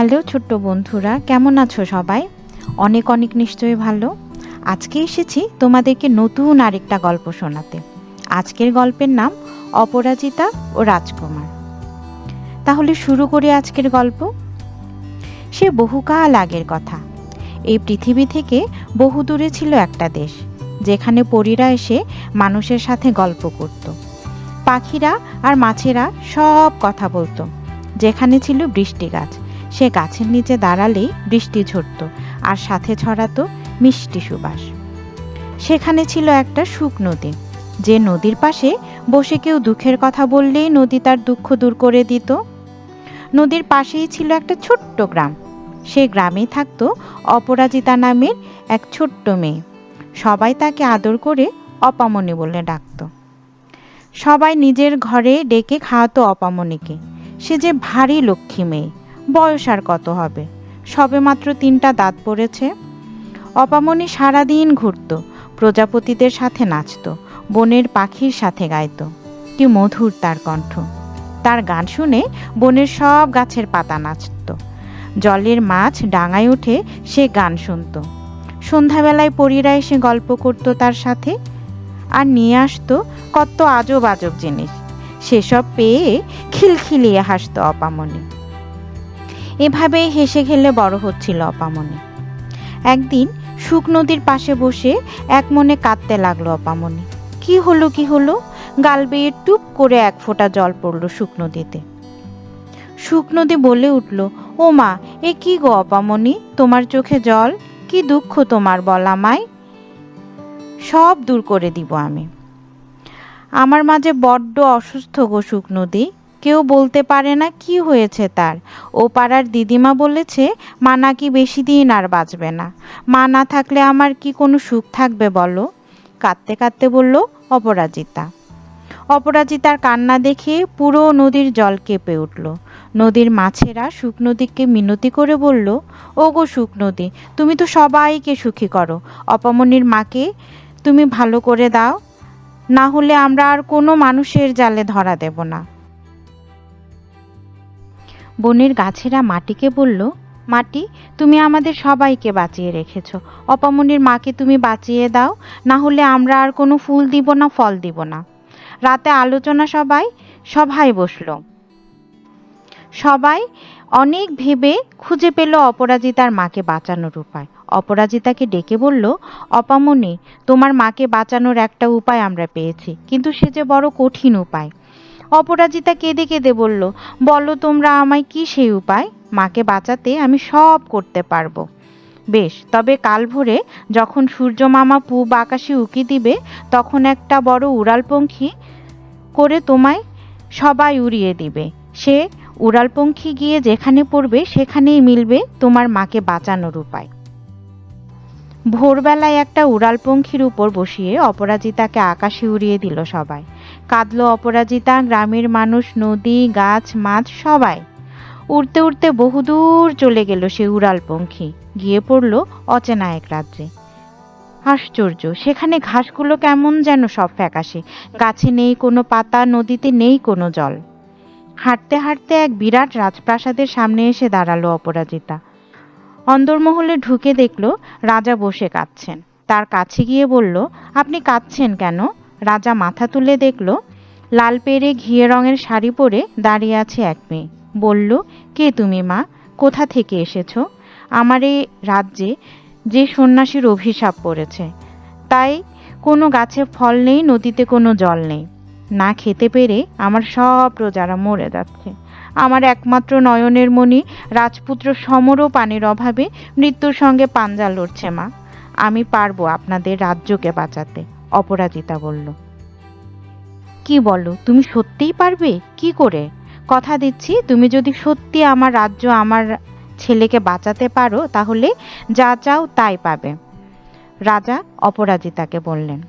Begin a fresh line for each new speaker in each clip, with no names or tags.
Hello ছোট্ট বন্ধুরা, কেমন আছো সবাই? অনেক অনেক নিশ্চয়ই ভালো। আজকে এসেছি তোমাদেরকে নতুন আরেকটা গল্প শোনাতে। আজকের গল্পের নাম অপরাজিতা ও রাজকুমার। তাহলে শুরু করি আজকের গল্প। সে বহুকাল আগের কথা। এই পৃথিবী থেকে বহু দূরে ছিল একটা দেশ, যেখানে পরীরা এসে মানুষের সাথে গল্প করত। পাখিরা আর মাছেরা সব কথা বলতো। যেখানে ছিল বৃষ্টি গাছ, সে গাছের নিচে দাঁড়ালেই বৃষ্টি ঝরত আর সাথে ছড়াতো মিষ্টি সুবাস। সেখানে ছিল একটা সুখ নদী, যে নদীর পাশে বসে কেউ দুঃখের কথা বললেই নদী তার দুঃখ দূর করে দিত। নদীর পাশেই ছিল একটা ছোট্ট গ্রাম। সে গ্রামেই থাকতো অপরাজিতা নামের এক ছোট্ট মেয়ে। সবাই তাকে আদর করে অপামনি বলে ডাকত। সবাই নিজের ঘরে ডেকে খাওয়াতো অপামনিকে। সে যে ভারী লক্ষ্মী মেয়ে, বয়স আর কত হবে, সবে মাত্র 3টা দাঁত পড়েছে। অপামনি সারাদিন ঘুরত, প্রজাপতিদের সাথে নাচত, বনের পাখির সাথে গাইত। কি মধুর তার কণ্ঠ! তার গান শুনে বনের সব গাছের পাতা নাচত। জলের মাছ ডাঙায় উঠে সে গান শুনত। সন্ধ্যাবেলায় পরীরা এসে গল্প করত তার সাথে, আর নিয়ে আসতো কত আজব আজব জিনিস। সেসব পেয়ে খিলখিলিয়ে হাসত অপামনি। এভাবেই হেসে খেলে বড় হচ্ছিল অপামনি। একদিন শুক নদীর পাশে বসে এক মনে কাঁদতে লাগলো অপামনি। কি হলো, গাল বেয়ে টুপ করে এক ফোঁটা জল পড়ল শুক নদীতে। শুক নদী বলে উঠল, ও মা, এ কি গো অপামনি, তোমার চোখে জল? কি দুঃখ তোমার, বল আমায়, সব দূর করে দিব আমি। আমার মাঝে বড্ড অসুস্থ গো শুক নদী, কেউ বলতে পারে না কি হয়েছে তার। ও পাড়ার দিদিমা বলেছে মা নাকি বেশি দিন আর বাঁচবে না। মা না থাকলে আমার কি কোনো সুখ থাকবে বলো? কাঁদতে কাঁদতে বলল অপরাজিতা। অপরাজিতার কান্না দেখে পুরো নদীর জল কেঁপে উঠল। নদীর মাছেরা শুক নদীকে মিনতি করে বলল, ও গো শুক নদী, তুমি তো সবাইকে সুখী করো, অপামনির মাকে তুমি ভালো করে দাও, না হলে আমরা আর কোনো মানুষের জালে ধরা দেব না। বনের গাছেরা মাটিকে বলল, মাটি, তুমি আমাদের সবাইকে বাঁচিয়ে রেখেছ, অপামনির মাকে তুমি বাঁচিয়ে দাও, না হলে আমরা আর কোনো ফুল দিব না, ফল দিব না। রাতে আলোচনা সভায় বসলো। সবাই অনেক ভেবে খুঁজে পেল অপরাজিতার মাকে বাঁচানোর উপায়। অপরাজিতাকে ডেকে বলল, অপামনি, তোমার মাকে বাঁচানোর একটা উপায় আমরা পেয়েছি, কিন্তু সে যে বড় কঠিন উপায়। অপরাজিতা কেঁদে কেঁদে বলল, বলো তোমরা আমায় কি সেই উপায়? মাকে বাঁচাতে আমি সব করতে পারবো। বেশ, তবে কাল ভোরে যখন সূর্য মামা পূব আকাশে উঁকি দিবে, তখন একটা বড় উড়ালপঙ্খী করে তোমায় সবাই উড়িয়ে দিবে। সে উড়ালপঙ্খী গিয়ে যেখানে পড়বে সেখানেই মিলবে তোমার মাকে বাঁচানোর উপায়। ভোরবেলায় একটা উড়ালপঙ্খীর উপর বসিয়ে অপরাজিতাকে আকাশে উড়িয়ে দিল সবাই। কাঁদলো অপরাজিতা, গ্রামের মানুষ, নদী, গাছ, মাছ সবাই। উড়তে উড়তে বহুদূর চলে গেল সে উড়ালপঙ্খী, গিয়ে পড়ল অচেনা এক রাজ্যে। আশ্চর্য, সেখানে ঘাসগুলো কেমন যেন সব ফ্যাকাশে, গাছে নেই কোনো পাতা, নদীতে নেই কোনো জল। হাঁটতে হাঁটতে এক বিরাট রাজপ্রাসাদের সামনে এসে দাঁড়ালো অপরাজিতা। অন্দরমহলে ঢুকে দেখল রাজা বসে কাঁদছেন। তার কাছে গিয়ে বলল, আপনি কাঁদছেন কেন? রাজা মাথা তুলে দেখল লাল পেড়ে ঘিয়ে রঙের শাড়ি পরে দাঁড়িয়ে আছে এক মেয়ে। বলল, কে তুমি মা, কোথা থেকে এসেছো? আমার এই রাজ্যে যে সন্ন্যাসীর অভিশাপ পড়েছে, তাই কোনো গাছে ফল নেই, নদীতে কোনো জল নেই। না খেতে পেরে আমার সব প্রজারা মরে যাচ্ছে। আমার একমাত্র নয়নের মণি রাজপুত্র সমরও পানির অভাবে মৃত্যুর সঙ্গে পাঞ্জা লড়ছে মা। আমি পারবো আপনাদের রাজ্যকে বাঁচাতে। অপরাজিতা বলল, কি বলো, তুমি সত্যিই পারবে? কি করে? কথা দিচ্ছি, তুমি যদি সত্যি আমার রাজ্য, আমার ছেলেকে বাঁচাতে পারো, তাহলে যা চাও তাই পাবে। রাজা অপরাজিতাকে বললেন।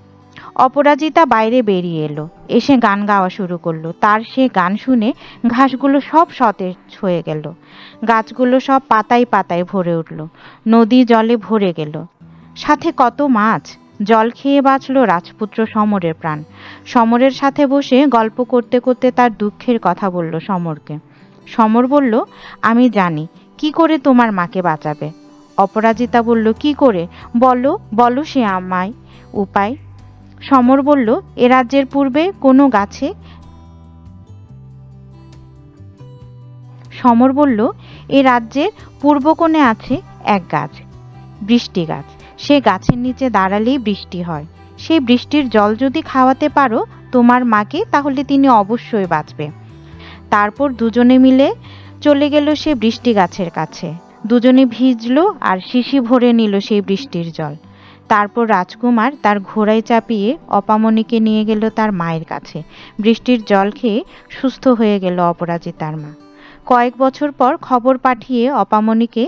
অপরাজিতা বাইরে বেরিয়ে এলো, এসে গান গাওয়া শুরু করলো। তার সে গান শুনে ঘাসগুলো সব সতেজ হয়ে গেল, গাছগুলো সব পাতায় পাতায় ভরে উঠল, নদী জলে ভরে গেল, সাথে কত মাছ। জল খেয়ে বাঁচল রাজপুত্র সমরের প্রাণ। সমরের সাথে বসে গল্প করতে করতে তার দুঃখের কথা বলল সমরকে। সমর বলল, আমি জানি কি করে তোমার মাকে বাঁচাবে? অপরাজিতা বলল, কি করে? বলো বলো সে আমায় উপায়। সমর বলল, এ রাজ্যের পূর্বে কোনো গাছে সমর বলল, এ রাজ্যের পূর্ব কোণে আছে এক গাছ, বৃষ্টি গাছ। সে গাছের নিচে দাঁড়ালেই বৃষ্টি হয়। সেই বৃষ্টির জল যদি খাওয়াতে পারো তোমার মাকে, তাহলে তিনি অবশ্যই বাঁচবে। তারপর দুজনে মিলে চলে গেল সে বৃষ্টি গাছের কাছে। দুজনে ভিজলো আর শিশি ভরে নিল সেই বৃষ্টির জল। তারপর রাজকুমার তার ঘোড়ায় চাপিয়ে অপামনিকে নিয়ে গেল তার মায়ের কাছে। বৃষ্টির জল খেয়ে সুস্থ হয়ে গেল অপরাজিতার মা। কয়েক বছর পর খবর পাঠিয়ে অপামনিকে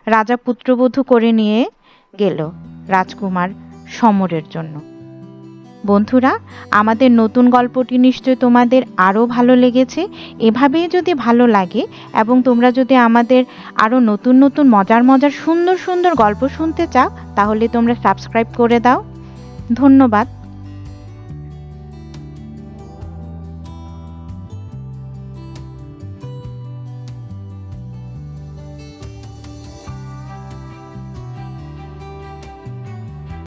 রাজা পুত্রবধূ করে নিয়ে গেল রাজকুমার সমরের জন্য। বন্ধুরা, আমাদের নতুন গল্পটি নিশ্চয় তোমাদের আরও ভালো লেগেছে। এভাবেই যদি ভালো লাগে এবং তোমরা যদি আমাদের আরও নতুন নতুন মজার মজার সুন্দর সুন্দর গল্প শুনতে চাও, তাহলে তোমরা সাবস্ক্রাইব করে দাও। ধন্যবাদ।